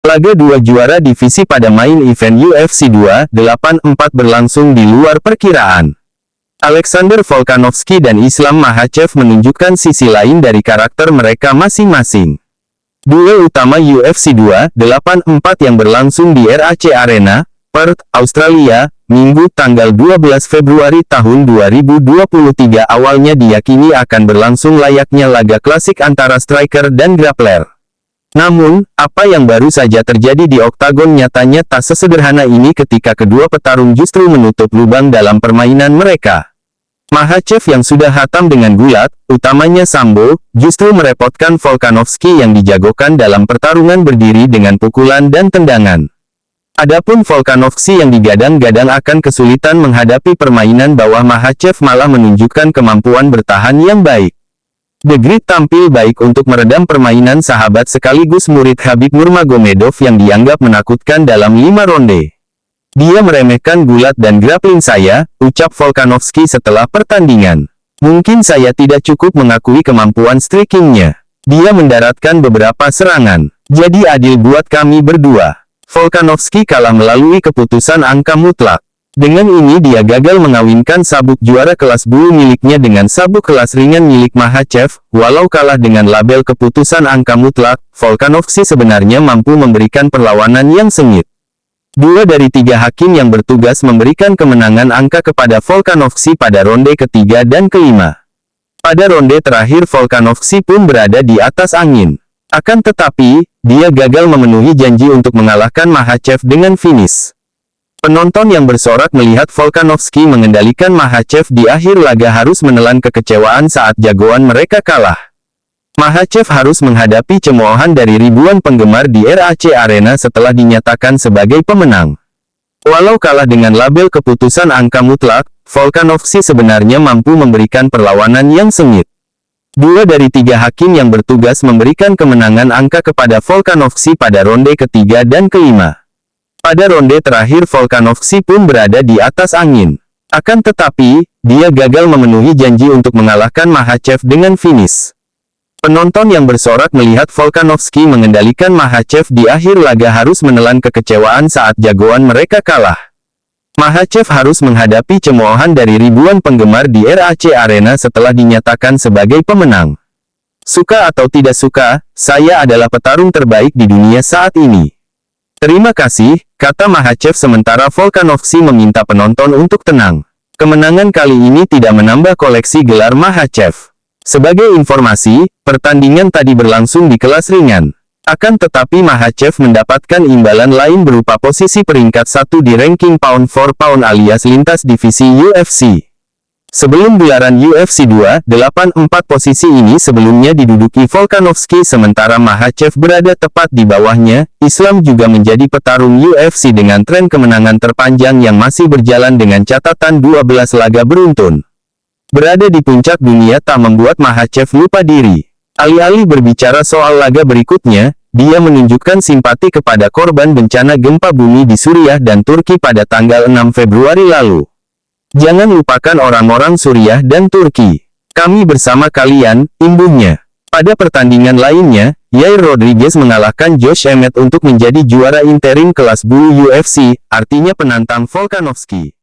Laga 2 juara divisi pada main event UFC 284 berlangsung di luar perkiraan. Alexander Volkanovski dan Islam Makhachev menunjukkan sisi lain dari karakter mereka masing-masing. Duel utama UFC 284 yang berlangsung di RAC Arena, Perth, Australia, Minggu tanggal 12 Februari tahun 2023 awalnya diyakini akan berlangsung layaknya laga klasik antara striker dan grappler. Namun, apa yang baru saja terjadi di oktagon nyatanya tak sesederhana ini ketika kedua petarung justru menutup lubang dalam permainan mereka. Makhachev yang sudah hatam dengan gulat, utamanya sambo, justru merepotkan Volkanovski yang dijagokan dalam pertarungan berdiri dengan pukulan dan tendangan. Adapun Volkanovski yang digadang-gadang akan kesulitan menghadapi permainan bawah Makhachev malah menunjukkan kemampuan bertahan yang baik. The Great tampil baik untuk meredam permainan sahabat sekaligus murid Khabib Nurmagomedov yang dianggap menakutkan dalam 5 ronde. Dia meremehkan gulat dan grappling saya, ucap Volkanovski setelah pertandingan. Mungkin saya tidak cukup mengakui kemampuan strikingnya. Dia mendaratkan beberapa serangan. Jadi adil buat kami berdua. Volkanovski kalah melalui keputusan angka mutlak. Dengan ini dia gagal mengawinkan sabuk juara kelas bulu miliknya dengan sabuk kelas ringan milik Makhachev. Walau kalah dengan label keputusan angka mutlak, Volkanovski sebenarnya mampu memberikan perlawanan yang sengit. 2 dari 3 hakim yang bertugas memberikan kemenangan angka kepada Volkanovski pada ronde ketiga dan kelima. Pada ronde terakhir Volkanovski pun berada di atas angin. Akan tetapi, dia gagal memenuhi janji untuk mengalahkan Makhachev dengan finish. Penonton yang bersorak melihat Volkanovski mengendalikan Makhachev di akhir laga harus menelan kekecewaan saat jagoan mereka kalah. Makhachev harus menghadapi cemoohan dari ribuan penggemar di RAC Arena setelah dinyatakan sebagai pemenang. Walau kalah dengan label keputusan angka mutlak, Volkanovski sebenarnya mampu memberikan perlawanan yang sengit. 2 dari 3 hakim yang bertugas memberikan kemenangan angka kepada Volkanovski pada ronde ketiga dan kelima. Pada ronde terakhir Volkanovski pun berada di atas angin. Akan tetapi, dia gagal memenuhi janji untuk mengalahkan Makhachev dengan finish. Penonton yang bersorak melihat Volkanovski mengendalikan Makhachev di akhir laga harus menelan kekecewaan saat jagoan mereka kalah. Makhachev harus menghadapi cemoohan dari ribuan penggemar di RAC Arena setelah dinyatakan sebagai pemenang. Suka atau tidak suka, saya adalah petarung terbaik di dunia saat ini. Terima kasih, kata Makhachev sementara Volkanovski meminta penonton untuk tenang. Kemenangan kali ini tidak menambah koleksi gelar Makhachev. Sebagai informasi, pertandingan tadi berlangsung di kelas ringan. Akan tetapi Makhachev mendapatkan imbalan lain berupa posisi peringkat 1 di ranking pound for pound alias lintas divisi UFC. Sebelum gelaran UFC 284 posisi ini sebelumnya diduduki Volkanovski sementara Makhachev berada tepat di bawahnya. Islam juga menjadi petarung UFC dengan tren kemenangan terpanjang yang masih berjalan dengan catatan 12 laga beruntun. Berada di puncak dunia tak membuat Makhachev lupa diri. Alih-alih berbicara soal laga berikutnya, dia menunjukkan simpati kepada korban bencana gempa bumi di Suriah dan Turki pada tanggal 6 Februari lalu. Jangan lupakan orang-orang Suriah dan Turki. Kami bersama kalian, imbuhnya. Pada pertandingan lainnya, Yair Rodriguez mengalahkan Josh Emmett untuk menjadi juara interim kelas bulu UFC, artinya penantang Volkanovski.